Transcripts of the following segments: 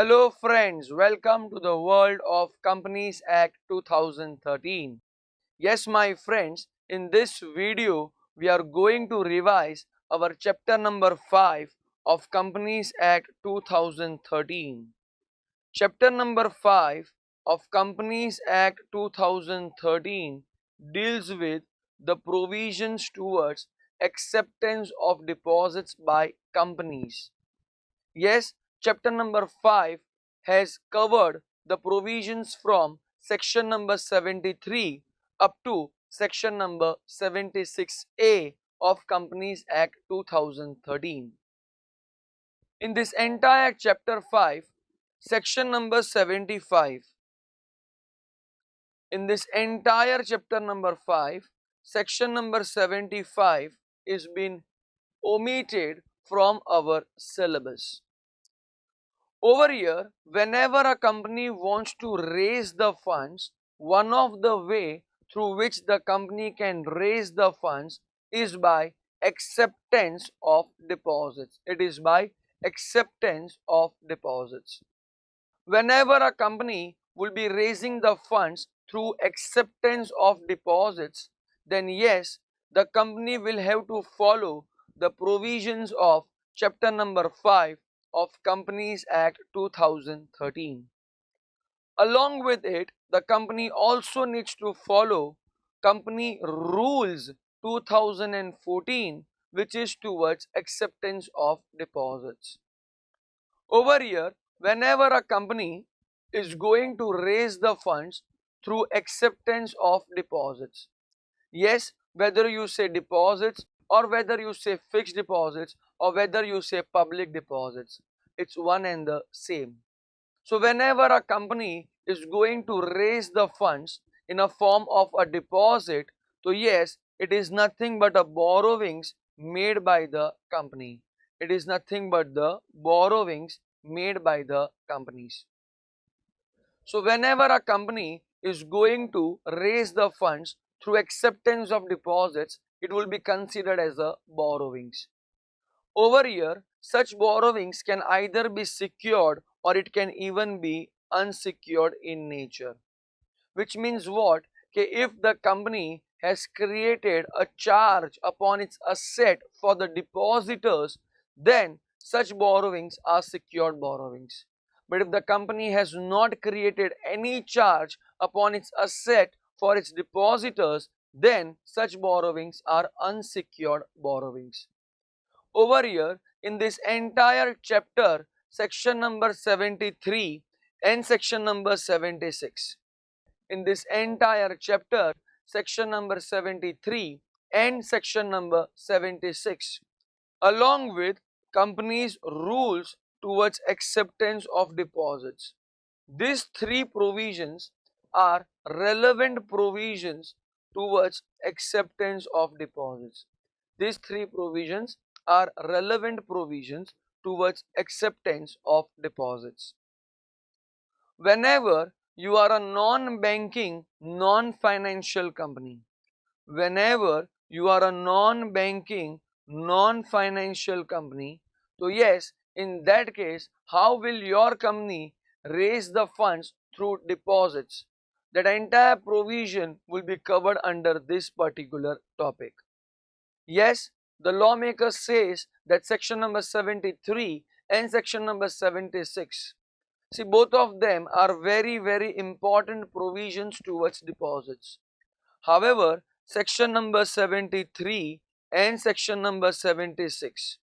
Hello friends, welcome to the world of Companies Act 2013. Yes my friends, in this video we are going to revise our chapter number 5 of Companies Act 2013. Chapter number 5 of Companies Act 2013 deals with the provisions towards acceptance of deposits by companies. Yes, chapter number 5 has covered the provisions from section number 73 up to section number 76A of Companies Act 2013. In this entire chapter 5, section number 75, in this entire chapter number 5, section number 75 is been omitted from our syllabus. Over here, whenever a company wants to raise the funds, one of the way through which the company can raise the funds is by acceptance of deposits. It is by acceptance of deposits. Whenever a company will be raising the funds through acceptance of deposits, then yes, the company will have to follow the provisions of chapter number 5 of Companies Act 2013. Along with it, the company also needs to follow Company Rules 2014, which is towards acceptance of deposits. Over here, whenever a company is going to raise the funds through acceptance of deposits, yes, whether you say deposits or whether you say fixed deposits or whether you say public deposits, it's one and the same. So whenever a company is going to raise the funds in a form of a deposit, so yes, it is nothing but a borrowings made by the company. It is nothing but the borrowings made by the companies. So whenever a company is going to raise the funds through acceptance of deposits, it will be considered as a borrowings. Over here, such borrowings can either be secured or it can even be unsecured in nature. Which means what? If the company has created a charge upon its asset for the depositors, then such borrowings are secured borrowings. But if the company has not created any charge upon its asset for its depositors, then such borrowings are unsecured borrowings. Over here, in this entire chapter, section number 73 and section number 76. In this entire chapter, section number 73 and section number 76, along with companies' rules towards acceptance of deposits. These three provisions are relevant provisions towards acceptance of deposits. These three provisions are relevant provisions towards acceptance of deposits. Whenever you are a non-banking, non-financial company, whenever you are a non-banking, non-financial company, so yes, in that case, how will your company raise the funds through deposits? That entire provision will be covered under this particular topic. Yes, the lawmaker says that section number 73 and section number 76, see, both of them are very important provisions towards deposits. However, section number 73 and section number 76,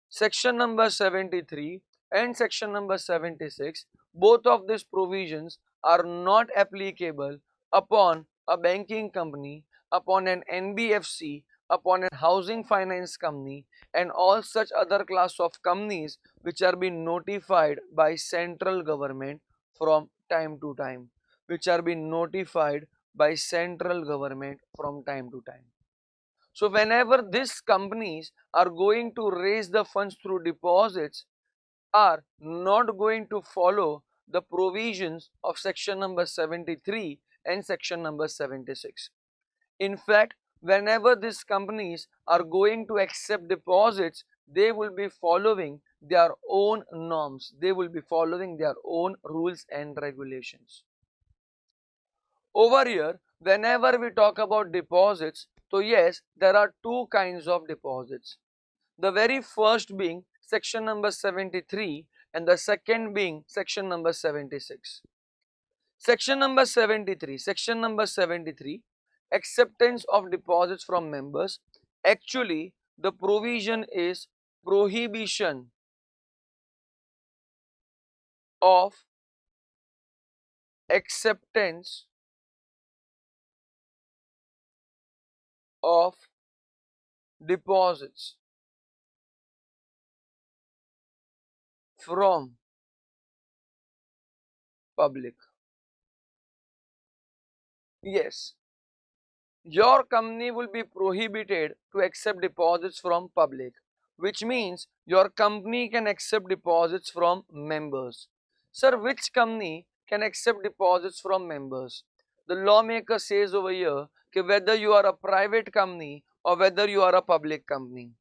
section number 73 and section number 76, both of these provisions are not applicable upon a banking company, upon an NBFC, upon a housing finance company and all such other class of companies which are being notified by central government from time to time, which are being notified by central government from time to time. So whenever these companies are going to raise the funds through deposits, are not going to follow the provisions of section number 73 and section number 76. In fact, whenever these companies are going to accept deposits, they will be following their own norms. They will be following their own rules and regulations. Over here, whenever we talk about deposits, so yes, there are two kinds of deposits. The very first being section number 73 and the second being section number 76. Section number 73, acceptance of deposits from members. Actually, the provision is prohibition of acceptance of deposits from public. Yes, your company will be prohibited to accept deposits from public, which means your company can accept deposits from members. Sir, which company can accept deposits from members? The lawmaker says over here that whether you are a private company or whether you are a public company,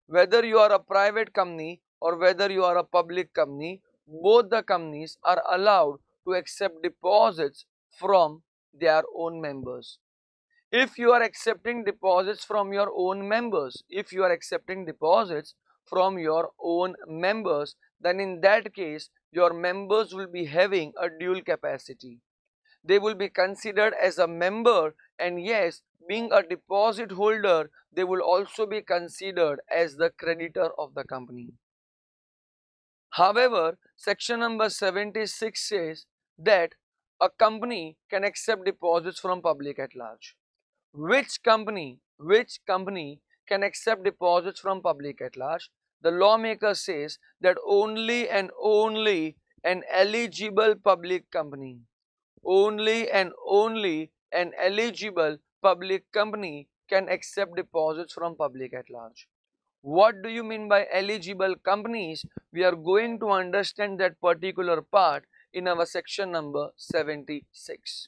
whether you are a private company or whether you are a public company, both the companies are allowed to accept deposits from their own members. If you are accepting deposits from your own members, then in that case your members will be having a dual capacity. They will be considered as a member, and yes, being a deposit holder, they will also be considered as the creditor of the company. However, section number 76 says that a company can accept deposits from public at large. Which company can accept deposits from public at large? The lawmaker says that only and only an eligible public company, only and only an eligible public company can accept deposits from public at large. What do you mean by eligible companies? We are going to understand that particular part in our section number 76.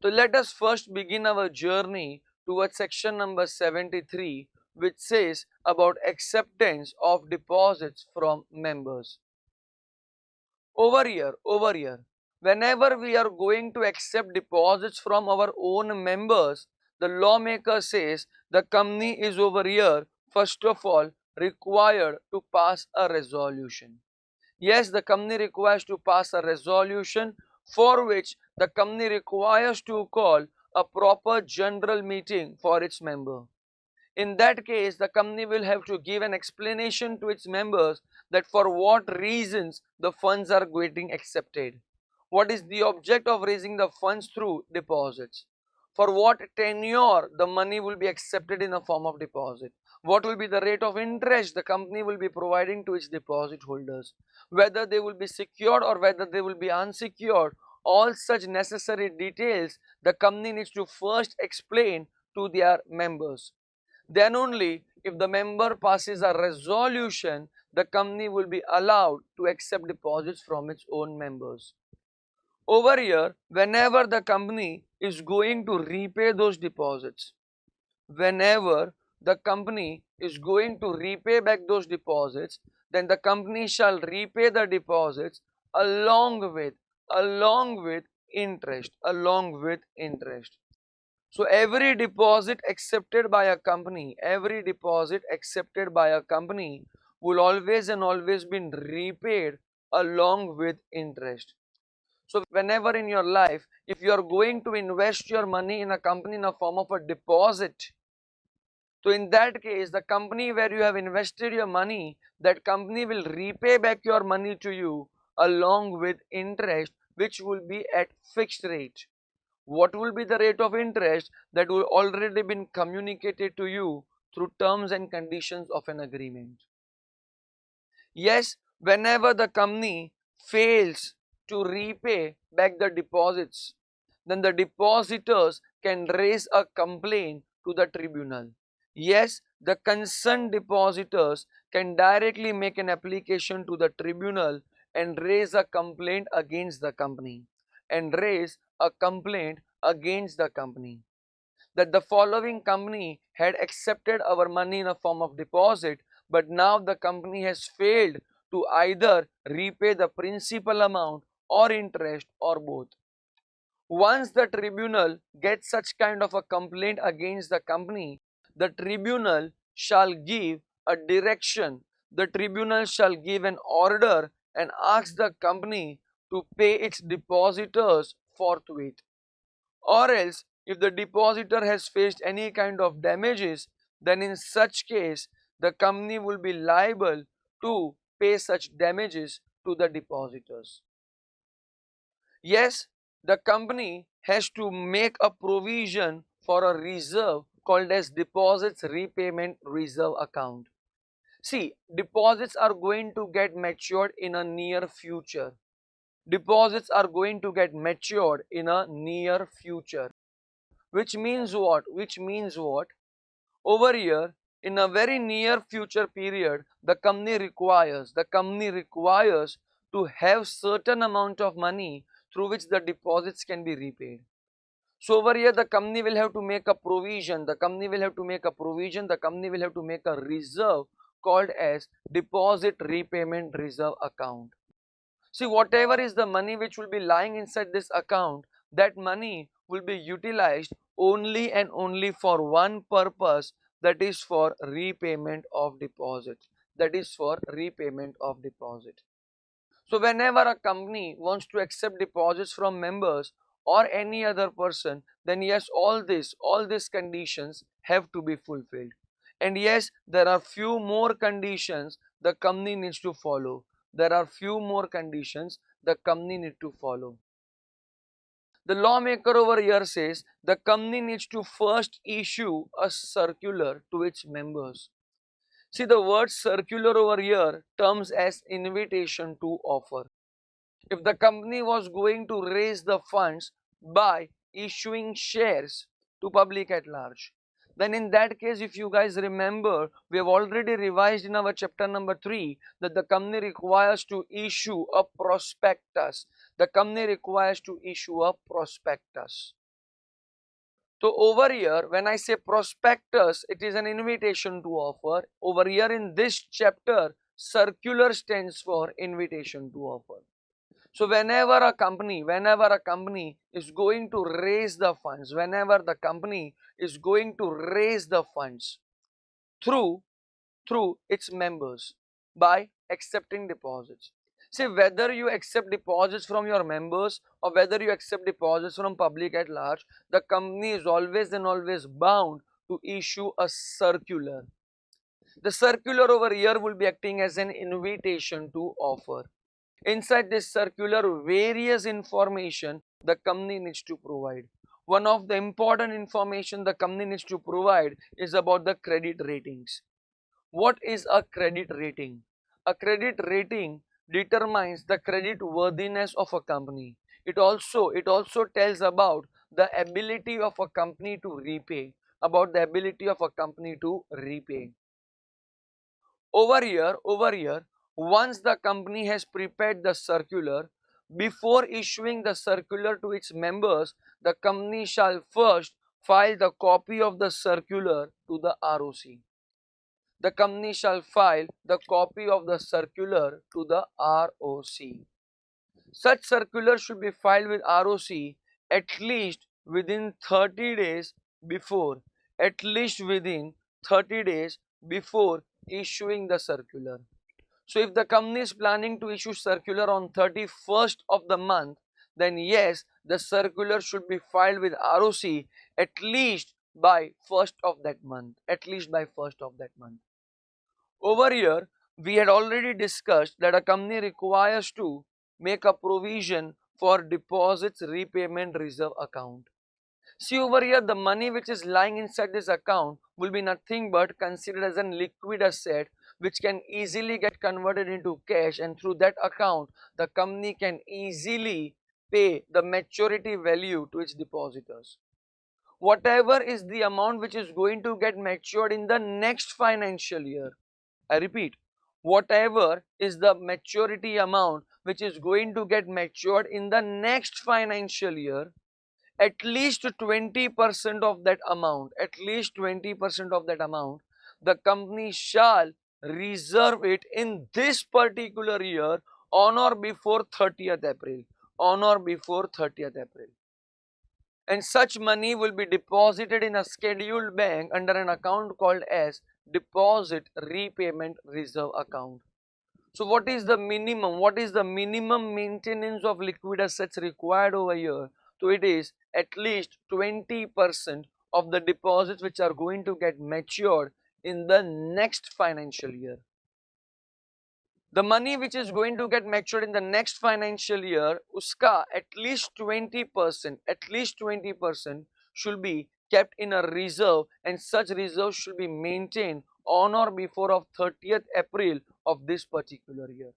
So let us first begin our journey towards section number 73, which says about acceptance of deposits from members. Over here, whenever we are going to accept deposits from our own members, the lawmaker says the company is over here, first of all, required to pass a resolution. Yes, the company requires to pass a resolution, for which the company requires to call a proper general meeting for its member. In that case, the company will have to give an explanation to its members that for what reasons the funds are getting accepted. What is the object of raising the funds through deposits? For what tenure the money will be accepted in the form of deposit? What will be the rate of interest the company will be providing to its deposit holders? Whether they will be secured or whether they will be unsecured, all such necessary details the company needs to first explain to their members. Then only if the member passes a resolution, the company will be allowed to accept deposits from its own members. Over here, whenever the company is going to repay those deposits, whenever the company is going to repay back those deposits, then the company shall repay the deposits along with interest, So every deposit accepted by a company, will always and always be repaid along with interest. So whenever in your life, if you are going to invest your money in a company in a form of a deposit, so in that case, the company where you have invested your money, that company will repay back your money to you along with interest, which will be at fixed rate. What will be the rate of interest? That will already been communicated to you through terms and conditions of an agreement. Yes, whenever the company fails to repay back the deposits, then the depositors can raise a complaint to the tribunal. Yes, the concerned depositors can directly make an application to the tribunal and raise a complaint against the company. That the following company had accepted our money in a form of deposit, but now the company has failed to either repay the principal amount or interest or both. Once the tribunal gets such kind of a complaint against the company, the tribunal shall give a direction, the tribunal shall give an order and ask the company to pay its depositors forthwith. Or else, if the depositor has faced any kind of damages, then in such case, the company will be liable to pay such damages to the depositors. Yes, the company has to make a provision for a reserve called as deposits repayment reserve account. See, deposits are going to get matured in a near future. Deposits are going to get matured in a near future. Which means what? Which means what? Over here, in a very near future period, the company requires to have certain amount of money through which the deposits can be repaid. So over here, the company will have to make a provision, the company will have to make a reserve called as deposit repayment reserve account. See, whatever is the money which will be lying inside this account, that money will be utilized only and only for one purpose, that is for repayment of deposit. That is for repayment of deposit. So whenever a company wants to accept deposits from members or any other person, then yes, all these conditions have to be fulfilled. And yes, there are few more conditions the company needs to follow. There are few more conditions the company need to follow. The lawmaker over here says the company needs to first issue a circular to its members. See, the word circular over here terms as invitation to offer. If the company was going to raise the funds by issuing shares to public at large, then in that case, if you guys remember, we have already revised in our chapter number 3 that the company requires to issue a prospectus. The company requires to issue a prospectus. So over here, when I say prospectus, it is an invitation to offer. Over here in this chapter, circular stands for invitation to offer. So whenever a company is going to raise the funds, through its members by accepting deposits. See, whether you accept deposits from your members or whether you accept deposits from public at large, the company is always and always bound to issue a circular. The circular over here will be acting as an invitation to offer. Inside this circular, various information the company needs to provide. One of the important information the company needs to provide is about the credit ratings. What is a credit rating? A credit rating determines the credit worthiness of a company. It also tells about the ability of a company to repay. Over here, once the company has prepared the circular, before issuing the circular to its members, the company shall first file the copy of the circular to the ROC. The company shall file the copy of the circular to the ROC. Such circular should be filed with ROC at least within 30 days before, issuing the circular. So if the company is planning to issue circular on 31st of the month, then yes, the circular should be filed with ROC at least by 1st of that month. Over here, we had already discussed that a company requires to make a provision for deposits repayment reserve account. See, over here, the money which is lying inside this account will be nothing but considered as a liquid asset which can easily get converted into cash, and through that account the company can easily pay the maturity value to its depositors. Whatever is the amount which is going to get matured in the next financial year, I repeat, whatever is the maturity amount which is going to get matured in the next financial year, at least 20% of that amount, the company shall reserve it in this particular year on or before 30th April. On or before 30th April. And such money will be deposited in a scheduled bank under an account called as Deposit Repayment Reserve Account. So what is the minimum? What is the minimum maintenance of liquid assets required over here? So it is at least 20% of the deposits which are going to get matured in the next financial year. The money which is going to get matured in the next financial year, uska at least 20% should be kept in a reserve, and such reserve should be maintained on or before of 30th April of this particular year.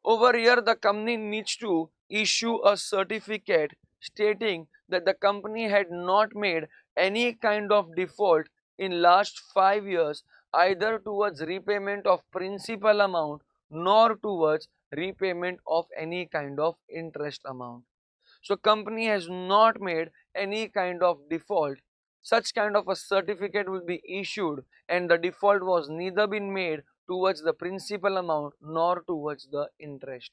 Over here, the company needs to issue a certificate stating that the company had not made any kind of default in last 5 years, either towards repayment of principal amount nor towards repayment of any kind of interest amount. So company has not made any kind of default. Such kind of a certificate will be issued, and the default was neither been made towards the principal amount nor towards the interest.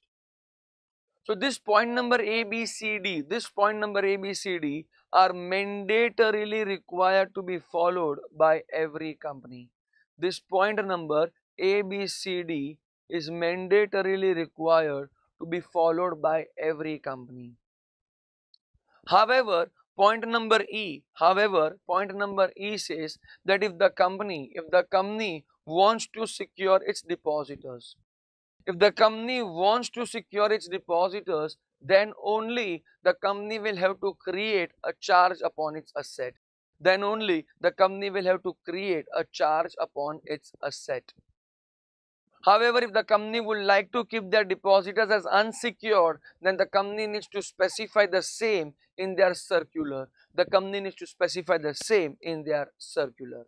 So this point number A, B, C, D, this point number A, B, C, D are mandatorily required to be followed by every company. This point number A, B, C, D is mandatorily required to be followed by every company. However, point number E says that if the company wants to secure its depositors, then only the company will have to create a charge upon its asset. However, if the company would like to keep their depositors as unsecured, then the company needs to specify the same in their circular.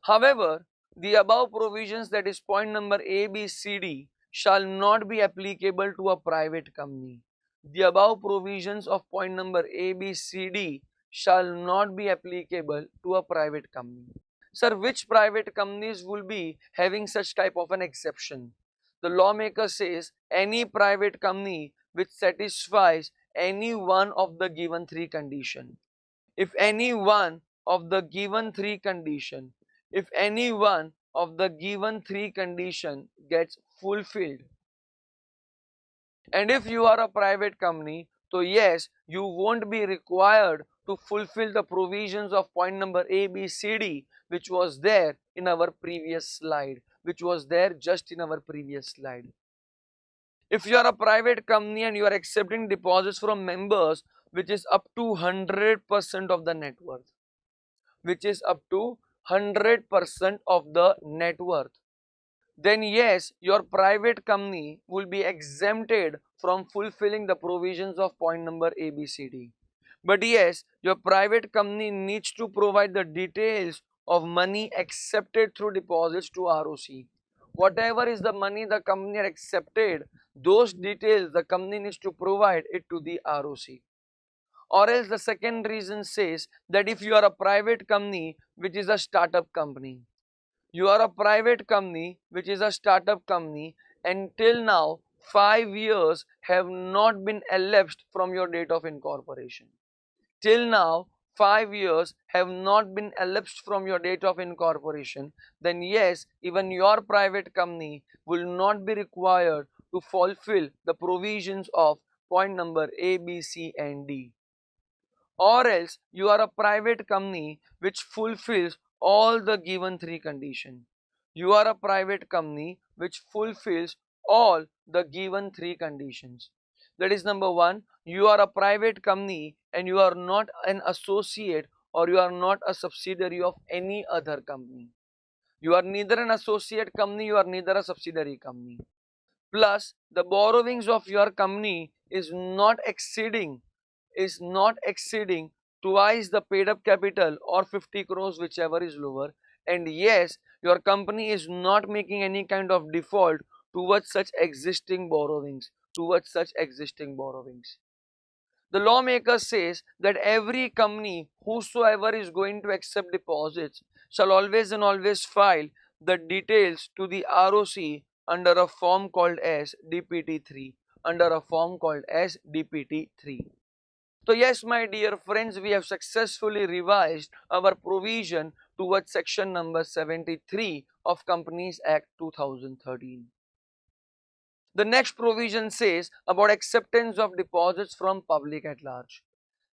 However, the above provisions, that is point number A, B, C, D, shall not be applicable to a private company. The above provisions of point number A, B, C, D shall not be applicable to a private company. Sir, which private companies will be having such type of an exception? The lawmaker says any private company which satisfies any one of the given three conditions. If any one of the given three condition, gets fulfilled, and if you are a private company, so yes, you won't be required to fulfill the provisions of point number A, B, C, D, which was there in our previous slide, If you are a private company and you are accepting deposits from members, which is up to 100% of the net worth, then yes, your private company will be exempted from fulfilling the provisions of point number A, B, C, D. But yes, your private company needs to provide the details of money accepted through deposits to ROC. Whatever is the money the company had accepted, those details the company needs to provide it to the ROC. Or else the second reason says that if you are a private company which is a startup company, and till now 5 years have not been elapsed from your date of incorporation. Then yes, even your private company will not be required to fulfill the provisions of point number A, B, C and D. Or else you are a private company which fulfills all the given three conditions. That is, number one, you are a private company and you are not an associate or you are not a subsidiary of any other company. You are neither an associate company, you are neither a subsidiary company. Plus, the borrowings of your company is not exceeding twice the paid up capital or 50 crores, whichever is lower. And yes, your company is not making any kind of default towards such existing borrowings. The lawmaker says that every company whosoever is going to accept deposits shall always and always file the details to the ROC under a form called as DPT3, under a form called as DPT3. So yes, my dear friends, we have successfully revised our provision towards section number 73 of Companies Act 2013. The next provision says about acceptance of deposits from public at large.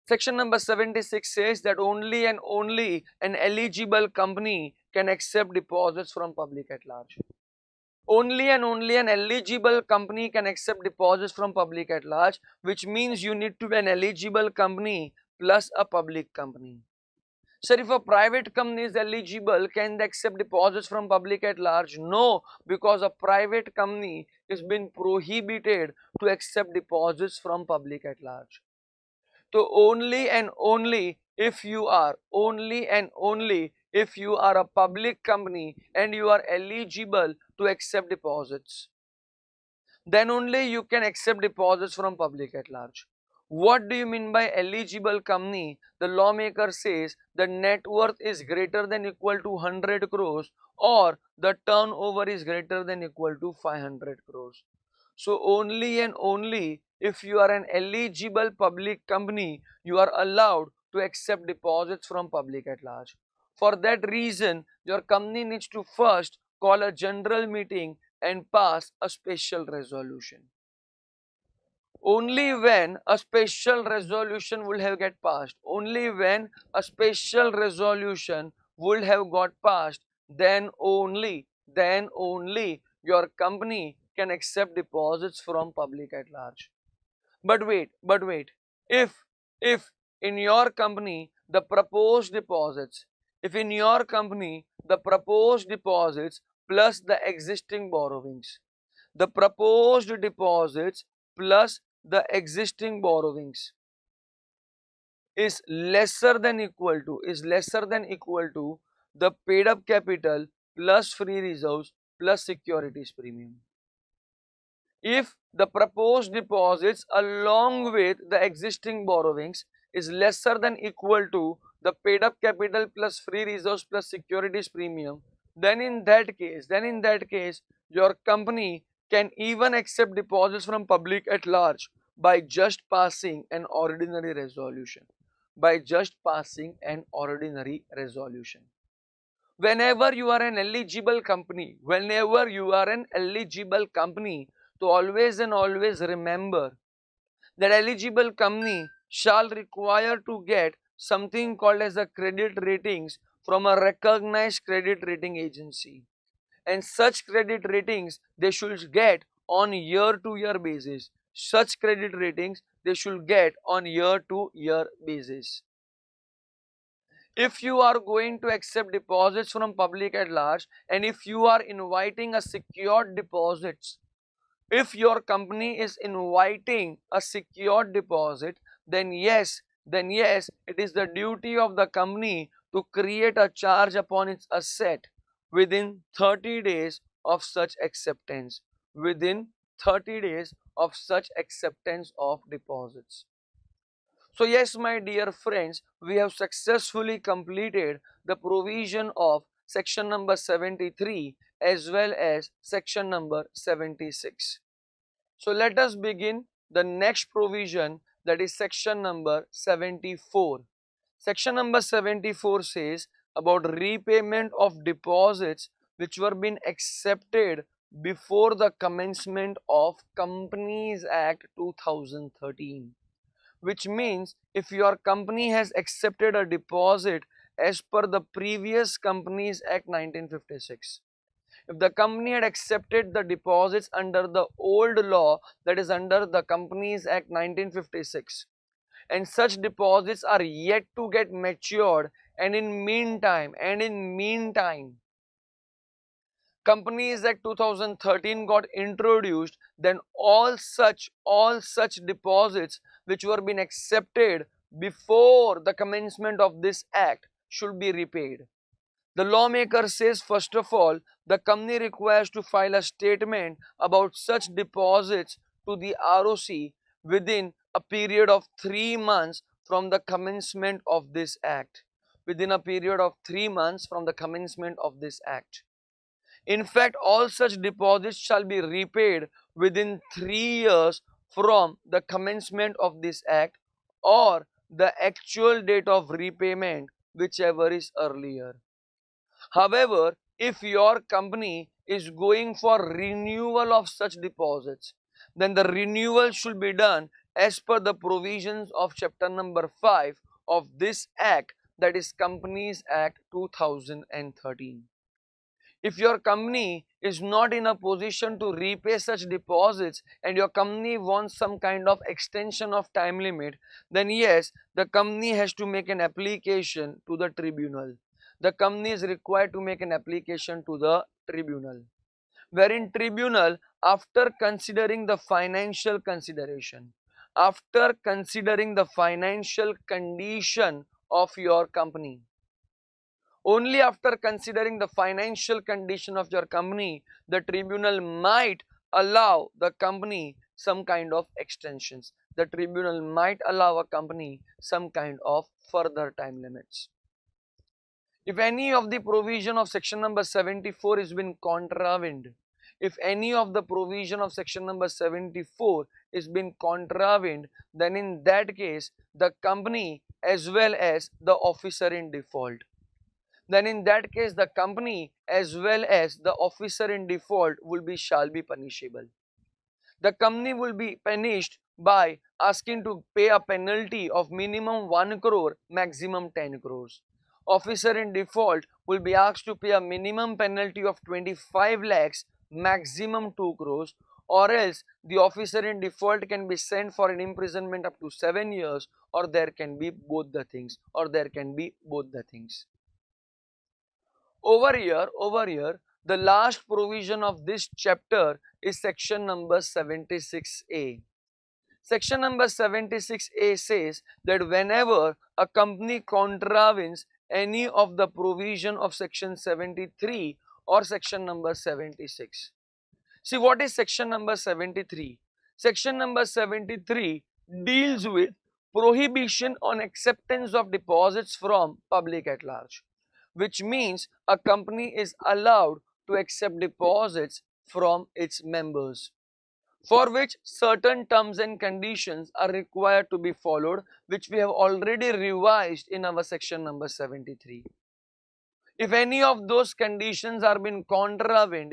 Section number 76 says that only and only an eligible company can accept deposits from public at large. Only and only an eligible company can accept deposits from public at large, which means you need to be an eligible company plus a public company. Sir, if a private company is eligible, can they accept deposits from public at large? No, because a private company is being prohibited to accept deposits from public at large. So only and only if you are a public company and you are eligible to accept deposits, then only you can accept deposits from public at large. What do you mean by eligible company? The lawmaker says the net worth is greater than equal to 100 crores or the turnover is greater than equal to 500 crores. So only and only if you are an eligible public company, you are allowed to accept deposits from public at large. For that reason, your company needs to first call a general meeting and pass a special resolution. Only when a special resolution will have get passed, only when a special resolution would have got passed, then only your company can accept deposits from public at large. But wait, if in your company the proposed deposits, if in your company the proposed deposits plus the existing borrowings, the proposed deposits plus the existing borrowings is lesser than equal to the paid up capital plus free reserves plus securities premium. If the proposed deposits along with the existing borrowings is lesser than equal to the paid up capital plus free reserves plus securities premium, then in that case your company can even accept deposits from public at large by just passing an ordinary resolution. Whenever you are an eligible company, to always and always remember that eligible company shall require to get something called as a credit ratings from a recognized credit rating agency, and such credit ratings they should get on year to year basis. If you are going to accept deposits from public at large, and if you are inviting a secured deposits, if your company is inviting a secured deposit, then yes, it is the duty of the company to create a charge upon its asset within 30 days of such acceptance, of deposits. So yes, my dear friends, we have successfully completed the provision of section number 73 as well as section number 76. So let us begin the next provision, that is section number 74. Section number 74 says about repayment of deposits which were being accepted before the commencement of Companies Act 2013. Which means if your company has accepted a deposit as per the previous Companies Act 1956, if the company had accepted the deposits under the old law, that is under the Companies Act 1956, and such deposits are yet to get matured, and in meantime Companies Act 2013 got introduced, then all such deposits which were being accepted before the commencement of this act should be repaid. The lawmaker says, first of all, the company requires to file a statement about such deposits to the ROC within a period of 3 months from the commencement of this act. In fact, all such deposits shall be repaid within 3 years from the commencement of this act or the actual date of repayment, whichever is earlier. However, if your company is going for renewal of such deposits, then the renewal should be done as per the provisions of chapter number 5 of this act, that is Companies Act 2013. If your company is not in a position to repay such deposits and your company wants some kind of extension of time limit, then yes, the company has to make an application to the tribunal. The company is required to make an application to the tribunal, wherein tribunal, after considering the financial consideration, after considering the financial condition of your company, only after considering the financial condition of your company, the tribunal might allow the company some kind of extensions. The tribunal might allow a company some kind of further time limits. If any of the provision of section number 74 is been contravened, if any of the provision of section number 74 is been contravened, then in that case, the company as well as the officer in default, then in that case the company as well as the officer in default shall be punishable. The company will be punished by asking to pay a penalty of minimum 1 crore, maximum 10 crores. Officer in default will be asked to pay a minimum penalty of 25 lakhs, maximum 2 crores, or else the officer in default can be sent for an imprisonment up to 7 years, or there can be both the things, Over here, the last provision of this chapter is section number 76A. Section number 76A says that whenever a company contravenes any of the provision of section 73 or section number 76. See, what is section number 73? Section number 73 deals with prohibition on acceptance of deposits from public at large, which means a company is allowed to accept deposits from its members, for which certain terms and conditions are required to be followed, which we have already revised in our section number 73. If any of those conditions are been contravened,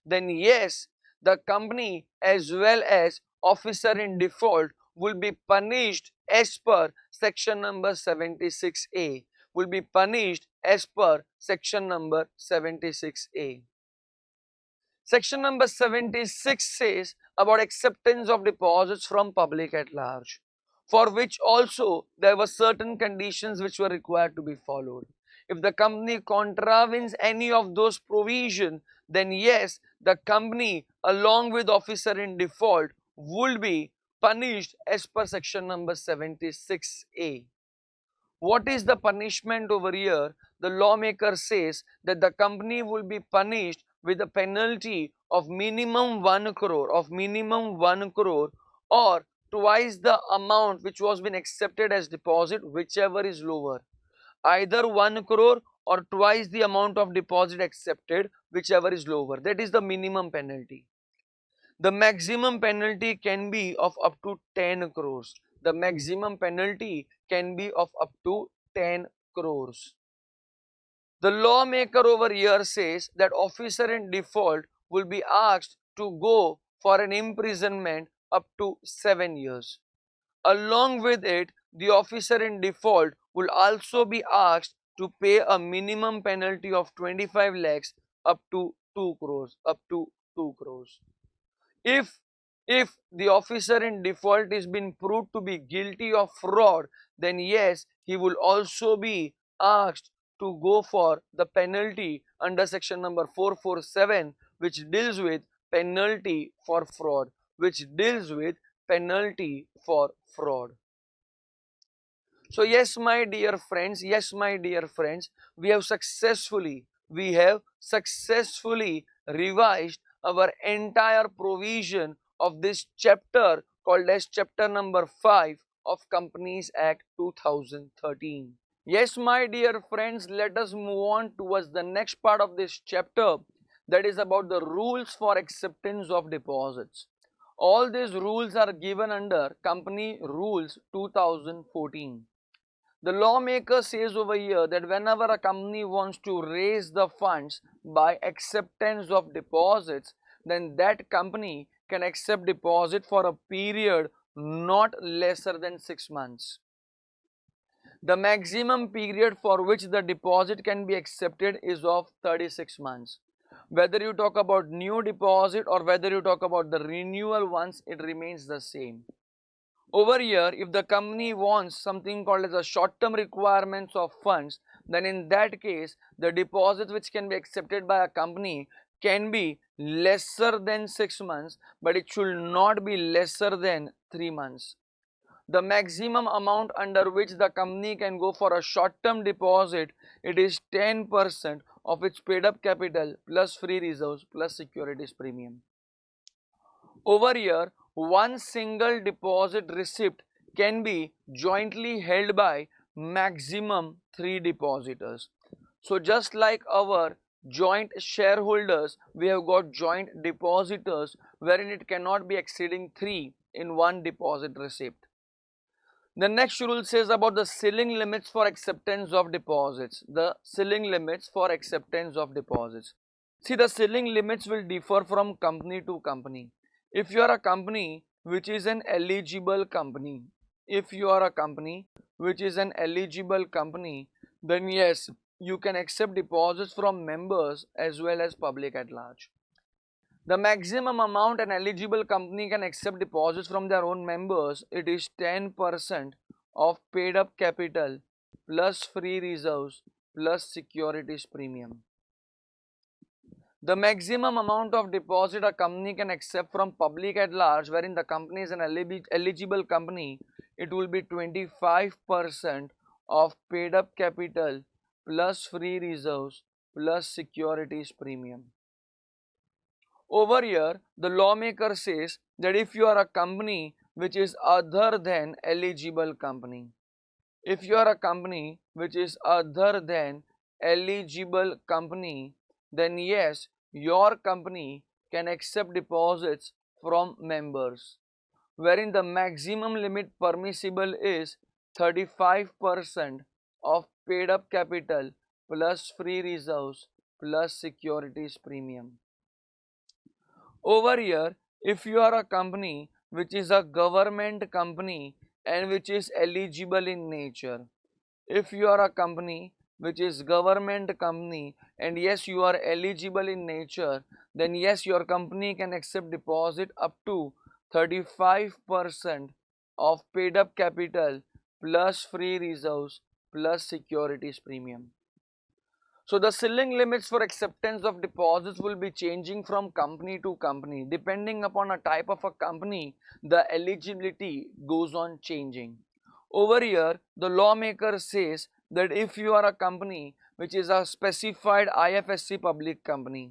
then yes, the company as well as officer in default will be punished as per section number 76A, Section number 76 says about acceptance of deposits from public at large, for which also there were certain conditions which were required to be followed. If the company contravenes any of those provisions, then yes, the company along with officer in default would be punished as per section number 76A. What is the punishment over here? The lawmaker says that the company will be punished with a penalty of minimum 1 crore, or twice the amount which was been accepted as deposit, whichever is lower. Either 1 crore or twice the amount of deposit accepted, whichever is lower. That is the minimum penalty. The maximum penalty can be of up to 10 crores. The maximum penalty can be of up to 10 crores. The lawmaker over here says that officer in default will be asked to go for an imprisonment up to 7 years. Along with it, the officer in default will also be asked to pay a minimum penalty of 25 lakhs up to 2 crores. If the officer in default is been proved to be guilty of fraud, then yes, he will also be asked to go for the penalty under section number 447, which deals with penalty for fraud, So yes, my dear friends, we have successfully revised our entire provision of this chapter called as chapter number 5 of Companies Act 2013. Yes, my dear friends, let us move on towards the next part of this chapter, that is about the rules for acceptance of deposits. All these rules are given under Company Rules 2014. The lawmaker says over here that whenever a company wants to raise the funds by acceptance of deposits, then that company can accept deposit for a period not lesser than 6 months. The maximum period for which the deposit can be accepted is of 36 months. Whether you talk about new deposit or whether you talk about the renewal ones, it remains the same. Over here, if the company wants something called as a short-term requirements of funds, then in that case, the deposit which can be accepted by a company can be lesser than 6 months, but it should not be lesser than 3 months. The maximum amount under which the company can go for a short-term deposit, it is 10% of its paid up capital plus free reserves plus securities premium. Over here, one single deposit receipt can be jointly held by maximum 3 depositors. So just like our joint shareholders, we have got joint depositors wherein it cannot be exceeding 3 in one deposit receipt. The next rule says about the ceiling limits for acceptance of deposits. The ceiling limits for acceptance of deposits. See, the ceiling limits will differ from company to company. If you are a company which is an eligible company, if you are a company which is an eligible company, then yes, you can accept deposits from members as well as public at large. The maximum amount an eligible company can accept deposits from their own members, it is 10% of paid up capital plus free reserves plus securities premium. The maximum amount of deposit a company can accept from public at large, wherein the company is an eligible company, it will be 25% of paid up capital plus free reserves plus securities premium. Over here, the lawmaker says that if you are a company which is other than eligible company, if you are a company which is other than eligible company, then yes, your company can accept deposits from members, wherein the maximum limit permissible is 35% of paid up capital plus free reserves plus securities premium. Over here, if you are a company which is a government company and which is eligible in nature, if you are a company which is government company and yes, you are eligible in nature, then yes, your company can accept deposit up to 35% of paid up capital plus free reserves plus securities premium. So the ceiling limits for acceptance of deposits will be changing from company to company. Depending upon a type of a company, the eligibility goes on changing. Over here, the lawmaker says that if you are a company which is a specified IFSC public company,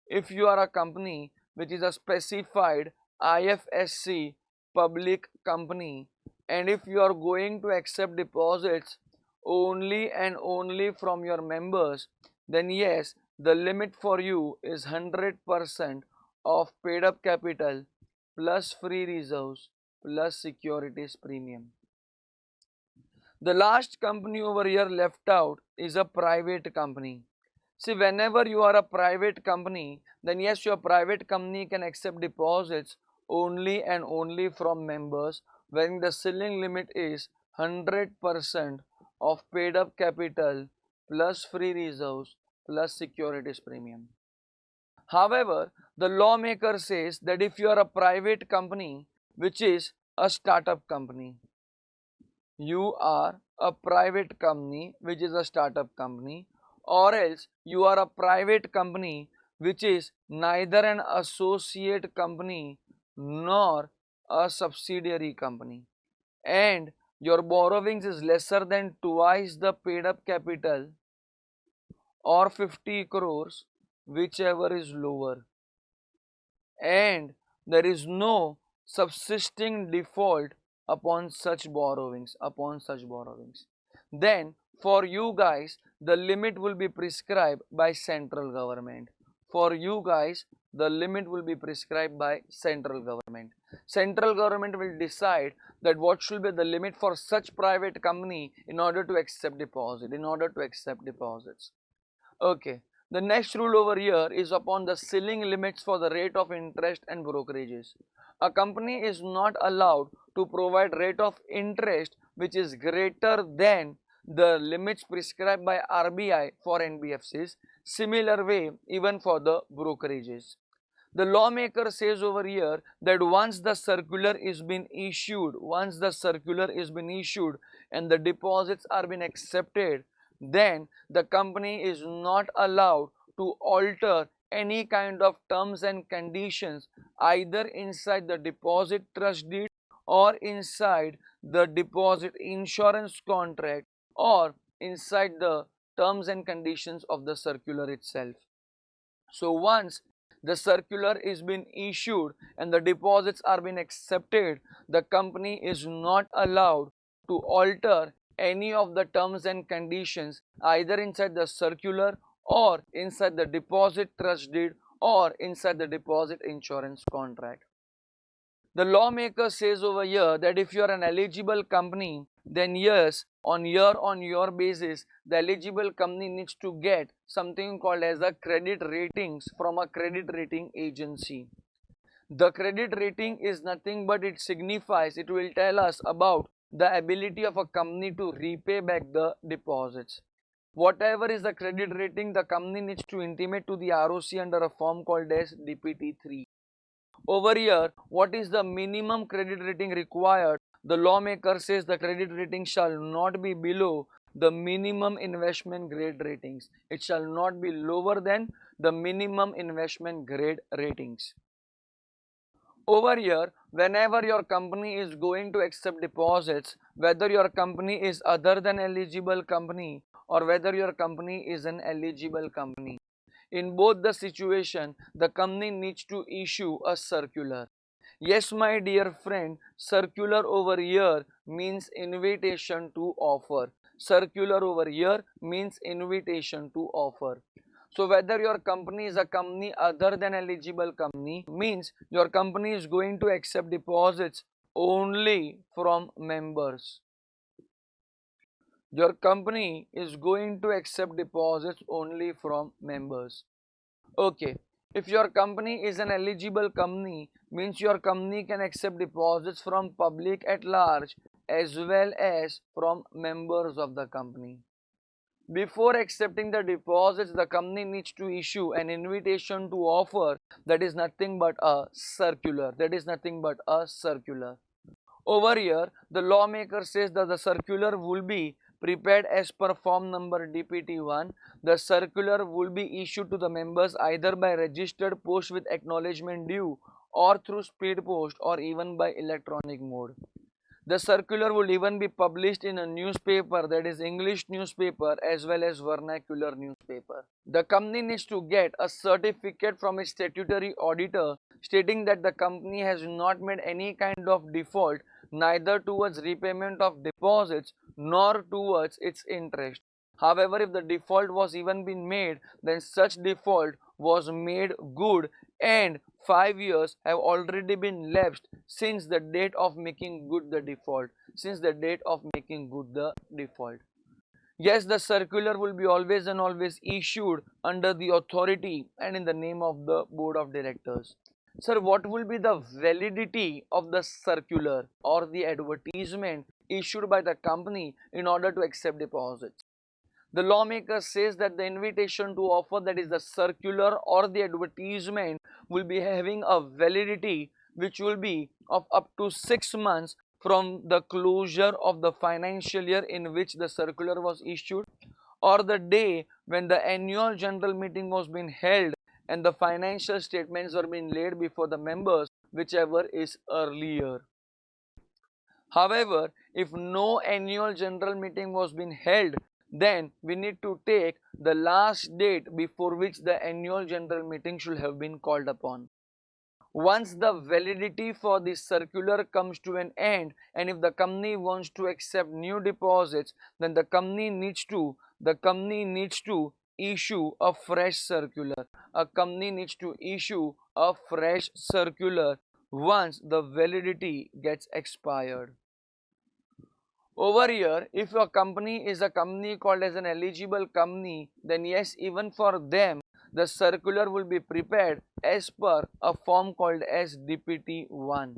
if you are a company which is a specified IFSC public company, and if you are going to accept deposits only and only from your members, then yes, the limit for you is 100% of paid up capital plus free reserves plus securities premium. The last company over here left out is a private company. See, whenever you are a private company, then yes, your private company can accept deposits only and only from members, wherein the ceiling limit is 100% of paid up capital plus free reserves plus securities premium. However, the lawmaker says that if you are a private company which is a startup company, you are a private company which is a startup company, or else you are a private company which is neither an associate company nor a subsidiary company, and your borrowings is lesser than twice the paid up capital or 50 crores, whichever is lower, and there is no subsisting default upon such borrowings. then for you guys the limit will be prescribed by central government. For you guys the limit will be prescribed by central government. Central government will decide that what should be the limit for such private company in order to accept deposits. Okay. The next rule over here is upon the ceiling limits for the rate of interest and brokerages. A company is not allowed to provide rate of interest which is greater than the limits prescribed by RBI for NBFCs. Similar way even for the brokerages. The lawmaker says over here that once the circular is been issued, and the deposits are been accepted, then the company is not allowed to alter any kind of terms and conditions either inside the deposit trust deed or inside the deposit insurance contract or inside the terms and conditions of the circular itself. So once the circular is been issued and the deposits are been accepted, the company is not allowed to alter any of the terms and conditions either inside the circular or inside the deposit trust deed or inside the deposit insurance contract. The lawmaker says over here that if you are an eligible company, then yes, on year basis, the eligible company needs to get something called as a credit ratings from a credit rating agency. The credit rating is nothing but it signifies, it will tell us about the ability of a company to repay back the deposits. Whatever is the credit rating, the company needs to intimate to the ROC under a form called as DPT3. Over here, what is the minimum credit rating required? The lawmaker says the credit rating shall not be below the minimum investment grade ratings. It shall not be lower than the minimum investment grade ratings. Over here, whenever your company is going to accept deposits, whether your company is other than eligible company or whether your company is an eligible company, in both the situation, the company needs to issue a circular. Yes, my dear friend, circular over here means invitation to offer. Circular over here means invitation to offer. So whether your company is a company other than eligible company, means your company is going to accept deposits only from members. Your company is going to accept deposits only from members. Okay, if your company is an eligible company, means your company can accept deposits from public at large as well as from members of the company. Before accepting the deposits, the company needs to issue an invitation to offer, that is nothing but a circular. Over here, the lawmaker says that the circular will be prepared as per form number DPT1. The circular will be issued to the members either by registered post with acknowledgement due or through speed post or even by electronic mode. The circular will even be published in a newspaper, that is English newspaper as well as vernacular newspaper. The company needs to get a certificate from its statutory auditor stating that the company has not made any kind of default neither towards repayment of deposits nor towards its interest. However, if the default was even been made, then such default was made good and 5 years have already been lapsed since the date of making good the default. Yes, the circular will be always and always issued under the authority and in the name of the board of directors. Sir, what will be the validity of the circular or the advertisement issued by the company in order to accept deposits? The lawmaker says that the invitation to offer, that is the circular or the advertisement, will be having a validity which will be of up to 6 months from the closure of the financial year in which the circular was issued or the day when the annual general meeting was being held and the financial statements were being laid before the members, whichever is earlier. However, if no annual general meeting was being held, then we need to take the last date before which the annual general meeting should have been called upon. Once the validity for the circular comes to an end, and if the company wants to accept new deposits, then the company needs to issue a fresh circular. A company needs to issue a fresh circular once the validity gets expired. Over here, if a company is a company called as an eligible company, then yes, even for them, the circular will be prepared as per a form called as DPT-1.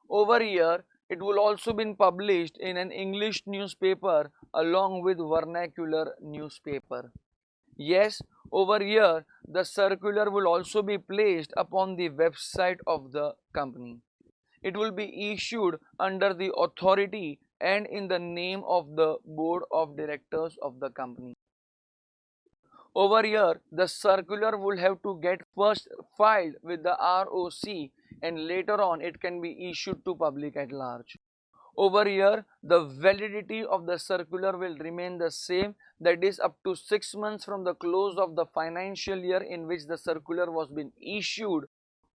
Over here, it will also be published in an English newspaper along with vernacular newspaper. Yes, over here, the circular will also be placed upon the website of the company. It will be issued under the authority and in the name of the board of directors of the company. Over here, the circular will have to get first filed with the ROC and later on it can be issued to public at large. Over here, the validity of the circular will remain the same, that is up to 6 months from the close of the financial year in which the circular was been issued,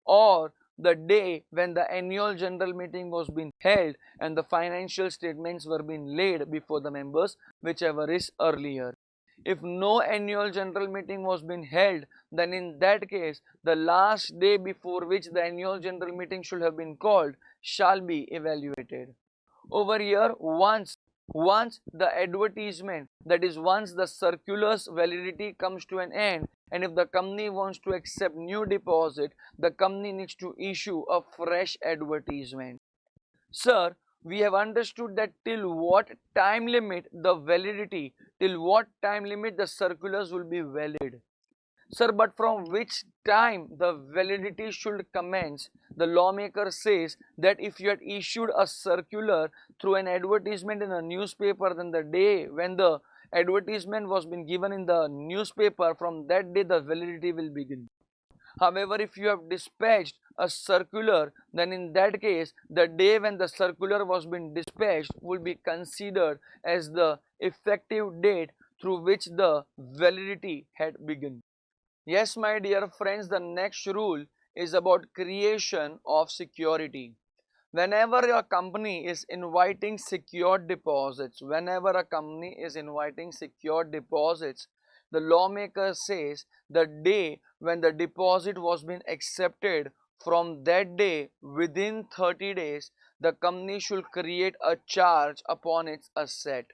or the day when the annual general meeting was being held and the financial statements were being laid before the members, whichever is earlier. If no annual general meeting was being held, then in that case the last day before which the annual general meeting should have been called shall be evaluated. Over here, once the advertisement, that is once the circular's validity comes to an end, and if the company wants to accept new deposit, the company needs to issue a fresh advertisement. Sir, we have understood that till what time limit the circulars will be valid. Sir, but from which time the validity should commence? The lawmaker says that if you had issued a circular through an advertisement in a newspaper, then the day when the advertisement was been given in the newspaper, from that day the validity will begin. However, if you have dispatched a circular, then in that case the day when the circular was being dispatched will be considered as the effective date through which the validity had begun. Yes, my dear friends, the next rule is about creation of security. Whenever a company is inviting secured deposits, the lawmaker says the day when the deposit was being accepted, from that day within 30 days, the company should create a charge upon its asset.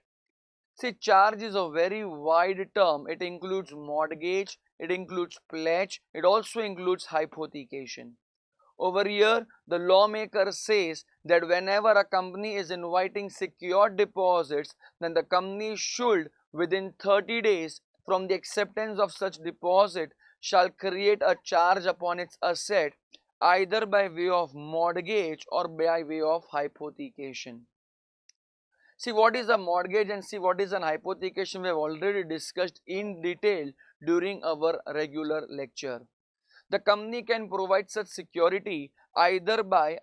See, charge is a very wide term. It includes mortgage, it includes pledge, it also includes hypothecation. Over here, the lawmaker says that whenever a company is inviting secured deposits, then the company should, within 30 days from the acceptance of such deposit, shall create a charge upon its asset, either by way of mortgage or by way of hypothecation. See what is a mortgage and see what is an hypothecation, we have already discussed in detail during our regular lecture. The company can provide such security either by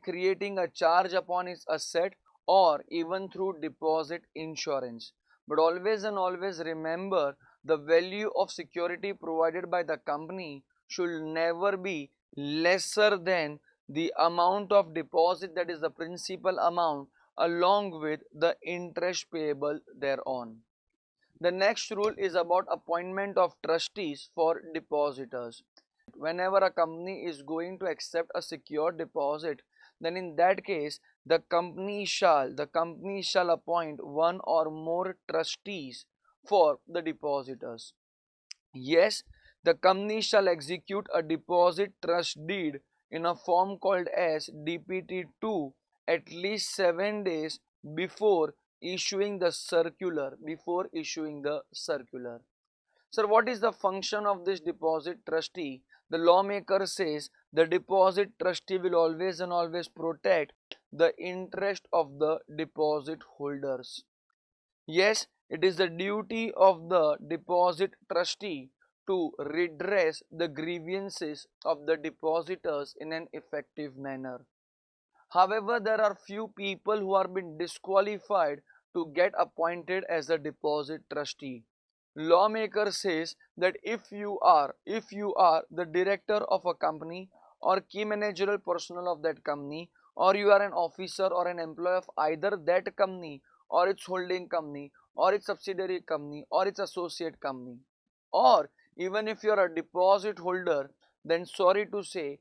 creating a charge upon its asset or even through deposit insurance. But always and always remember, the value of security provided by the company should never be lesser than the amount of deposit, that is the principal amount, along with the interest payable thereon. The next rule is about appointment of trustees for depositors. Whenever a company is going to accept a secure deposit, then in that case the company shall appoint one or more trustees for the depositors. Yes, the company shall execute a deposit trust deed in a form called as DPT-2 at least 7 days before issuing the circular. Sir, what is the function of this deposit trustee? The lawmaker says the deposit trustee will always and always protect the interest of the deposit holders. Yes, it is the duty of the deposit trustee to redress the grievances of the depositors in an effective manner. However, there are few people who are being disqualified to get appointed as a deposit trustee. Lawmaker says that if you are the director of a company, or key managerial personnel of that company, or you are an officer or an employee of either that company or its holding company or its subsidiary company or its associate company, or even if you are a deposit holder, then sorry to say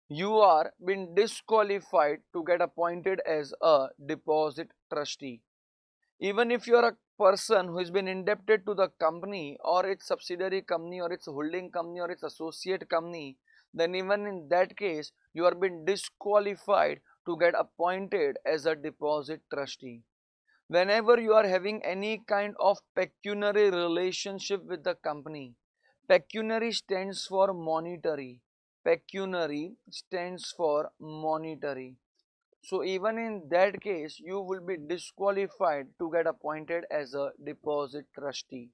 you are being disqualified to get appointed as a deposit trustee. Even if you are a person who has been indebted to the company or its subsidiary company or its holding company or its associate company, then even in that case you are being disqualified to get appointed as a deposit trustee. Whenever you are having any kind of pecuniary relationship with the company, pecuniary stands for monetary. Pecuniary stands for monetary. So even in that case, you will be disqualified to get appointed as a deposit trustee.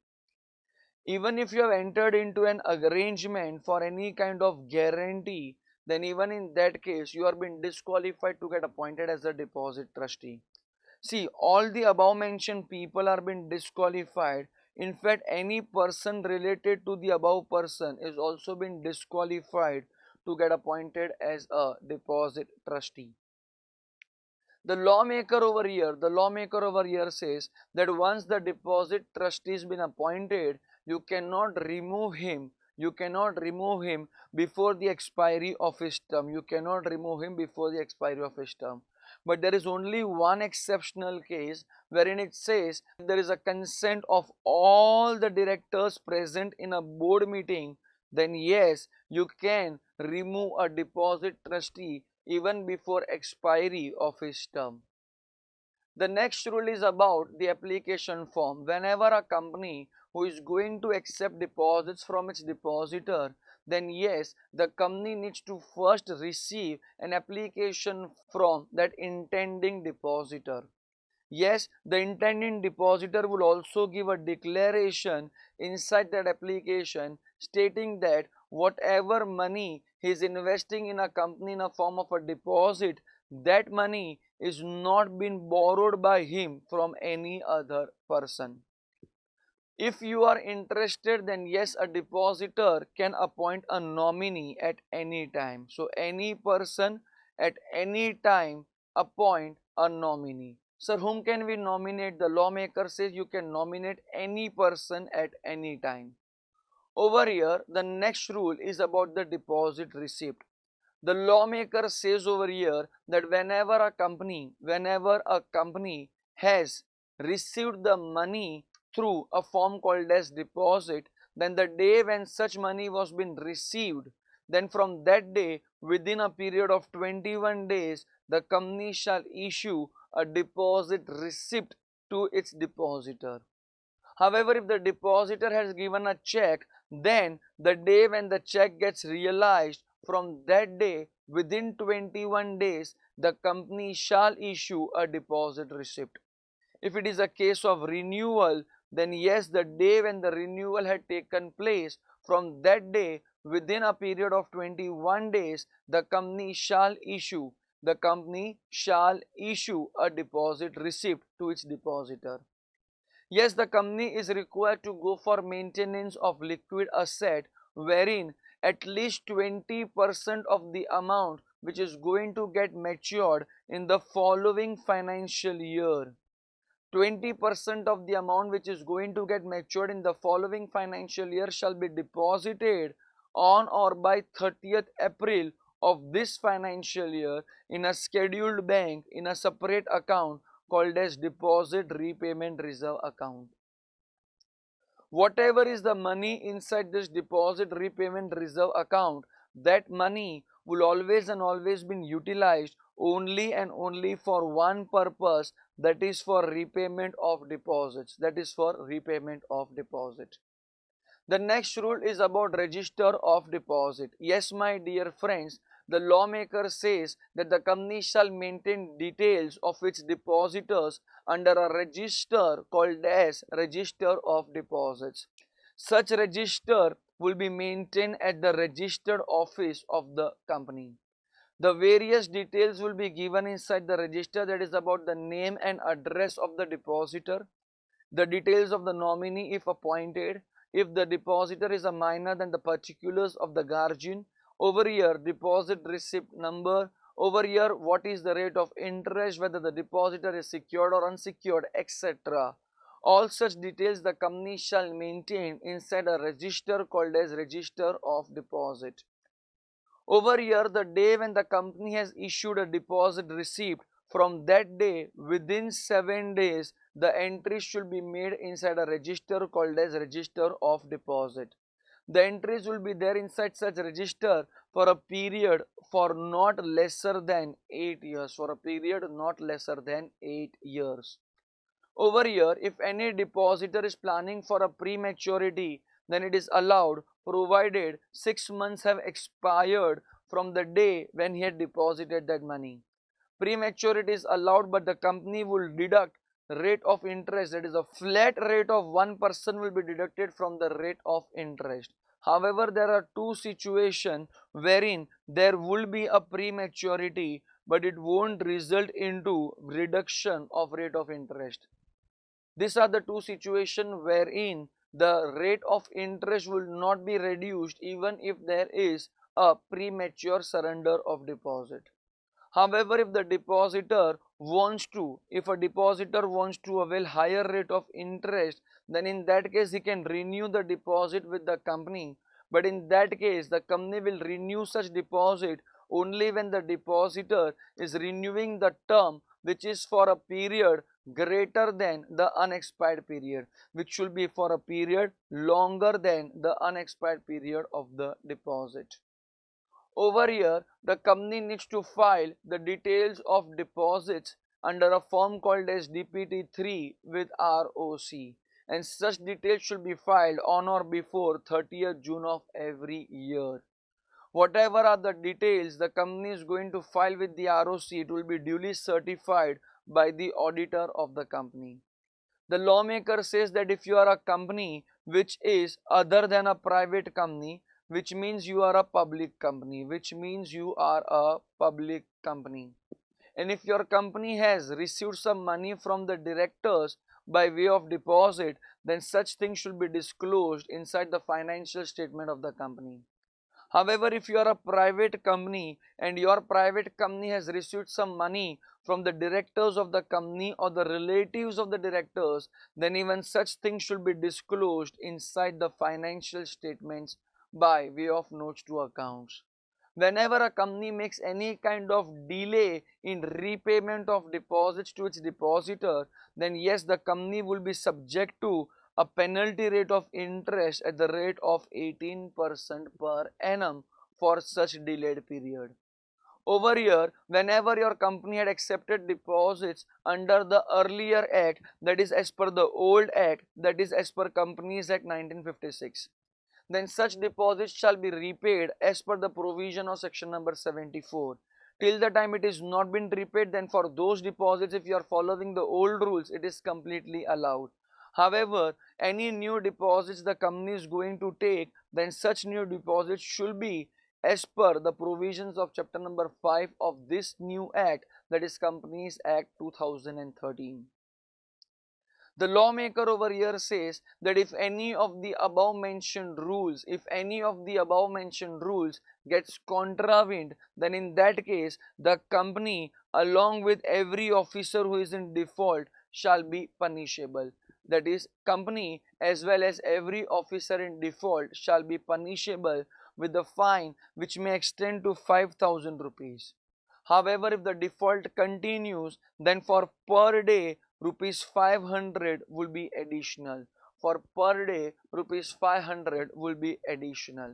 Even if you have entered into an arrangement for any kind of guarantee, then even in that case, you are being disqualified to get appointed as a deposit trustee. See, all the above mentioned people are being disqualified. In fact, any person related to the above person is also being disqualified to get appointed as a deposit trustee. The lawmaker over here says that once the deposit trustee has been appointed, you cannot remove him. You cannot remove him before the expiry of his term. You cannot remove him before the expiry of his term. But there is only one exceptional case wherein it says there is a consent of all the directors present in a board meeting, then yes, you can remove a deposit trustee even before expiry of his term. The next rule is about the application form. Whenever a company who is going to accept deposits from its depositor, then yes, the company needs to first receive an application from that intending depositor. Yes, the intending depositor will also give a declaration inside that application stating that whatever money he is investing in a company in a form of a deposit, that money is not been borrowed by him from any other person. If you are interested, then yes, a depositor can appoint a nominee at any time. So any person at any time appoint a nominee. Sir, whom can we nominate? The lawmaker says you can nominate any person at any time. Over here, the next rule is about the deposit receipt. The lawmaker says over here that whenever a company has received the money through a form called as deposit, then the day when such money was been received, then from that day within a period of 21 days the company shall issue a deposit receipt to its depositor. However, if the depositor has given a check, then the day when the check gets realized, from that day within 21 days the company shall issue a deposit receipt. If it is a case of renewal, then yes, the day when the renewal had taken place, from that day within a period of 21 days the company shall issue a deposit receipt to its depositor. Yes, the company is required to go for maintenance of liquid asset wherein at least 20% of the amount which is going to get matured in the following financial year. 20% of the amount which is going to get matured in the following financial year shall be deposited on or by 30th April of this financial year in a scheduled bank in a separate account called as deposit repayment reserve account. Whatever is the money inside this deposit repayment reserve account, that money will always and always be utilized only and only for one purpose, that is for repayment of deposits. The next rule is about register of deposit. Yes, my dear friends, the lawmaker says that the company shall maintain details of its depositors under a register called as Register of Deposits. Such register will be maintained at the registered office of the company. The various details will be given inside the register, that is about the name and address of the depositor, the details of the nominee if appointed. If the depositor is a minor, then the particulars of the guardian. Over here, deposit receipt number. Over here, what is the rate of interest, whether the depositor is secured or unsecured, etc. All such details the company shall maintain inside a register called as register of deposit. Over here, the day when the company has issued a deposit receipt, from that day within 7 days, the entry should be made inside a register called as register of deposit. The entries will be there inside such register for a period for not lesser than 8 years. For a period not lesser than 8 years. Over here, if any depositor is planning for a prematurity, then it is allowed, provided 6 months have expired from the day when he had deposited that money. Prematurity is allowed, but the company will deduct rate of interest, that is a flat rate of 1% will be deducted from the rate of interest. However, there are two situations wherein there will be a prematurity, but it won't result into reduction of rate of interest. These are the two situations wherein the rate of interest will not be reduced even if there is a premature surrender of deposit. However, if the depositor wants to, if a depositor wants to avail higher rate of interest, then in that case he can renew the deposit with the company. But in that case, the company will renew such deposit only when the depositor is renewing the term which is for a period greater than the unexpired period, which should be for a period longer than the unexpired period of the deposit. Over here, the company needs to file the details of deposits under a form called as DPT-3 with ROC, and such details should be filed on or before 30th June of every year. Whatever are the details the company is going to file with the ROC, it will be duly certified by the auditor of the company. The lawmaker says that if you are a company which is other than a private company, which means you are a public company, which means you are a public company. And if your company has received some money from the directors by way of deposit, then such things should be disclosed inside the financial statement of the company. However, if you are a private company and your private company has received some money from the directors of the company or the relatives of the directors, then even such things should be disclosed inside the financial statements by way of notes to accounts. Whenever a company makes any kind of delay in repayment of deposits to its depositor, then yes, the company will be subject to a penalty rate of interest at the rate of 18% per annum for such delayed period. Over here, whenever your company had accepted deposits under the earlier act, that is as per the old act, that is as per Companies Act 1956, then such deposits shall be repaid as per the provision of section number 74. Till the time it is not been repaid, then for those deposits, if you are following the old rules, it is completely allowed. However, any new deposits the company is going to take, then such new deposits should be as per the provisions of chapter number 5 of this new act, that is Companies Act 2013. The lawmaker over here says that if any of the above mentioned rules, gets contravened, then in that case the company along with every officer who is in default shall be punishable. That is, company as well as every officer in default shall be punishable with a fine which may extend to 5,000 rupees. However, if the default continues, then for per day rupees 500 will be additional. For per day rupees 500 will be additional.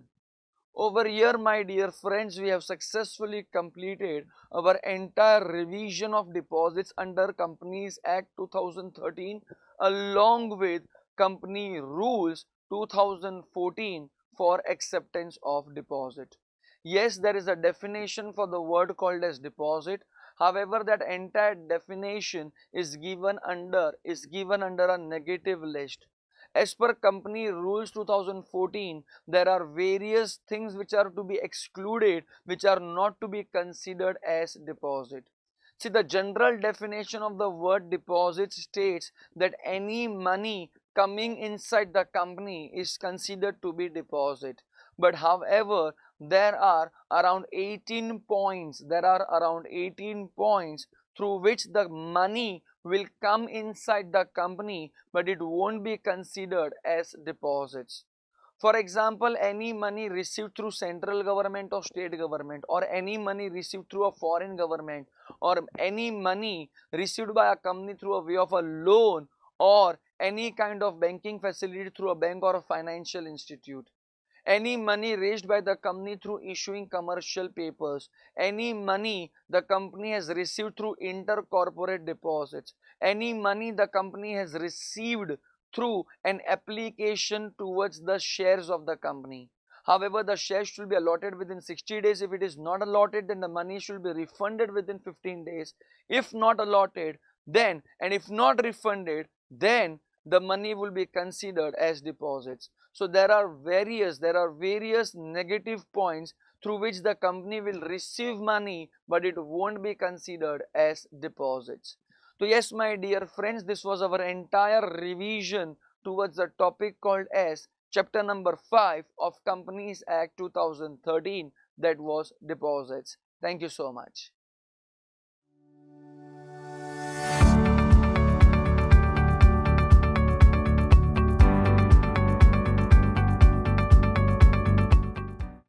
Over here, my dear friends, we have successfully completed our entire revision of deposits under Companies Act 2013 along with Company Rules 2014 for acceptance of deposit. Yes, there is a definition for the word called as deposit. However, that entire definition is given under a negative list. As per Company Rules 2014, there are various things which are to be excluded, which are not to be considered as deposit. See, the general definition of the word deposit states that any money coming inside the company is considered to be deposit. But however, there are around 18 points. There are around 18 points through which the money will come inside the company, but it won't be considered as deposits. For example, any money received through central government or state government, or any money received through a foreign government, or any money received by a company through a way of a loan, or any kind of banking facility through a bank or a financial institute, any money raised by the company through issuing commercial papers, any money the company has received through intercorporate deposits, any money the company has received through an application towards the shares of the company. However, the shares should be allotted within 60 days. If it is not allotted, then the money should be refunded within 15 days. If not allotted, then, and if not refunded, then the money will be considered as deposits. So there are various negative points through which the company will receive money, but it won't be considered as deposits. So yes, my dear friends, this was our entire revision towards the topic called as chapter number 5 of Companies Act 2013, that was deposits. Thank you so much.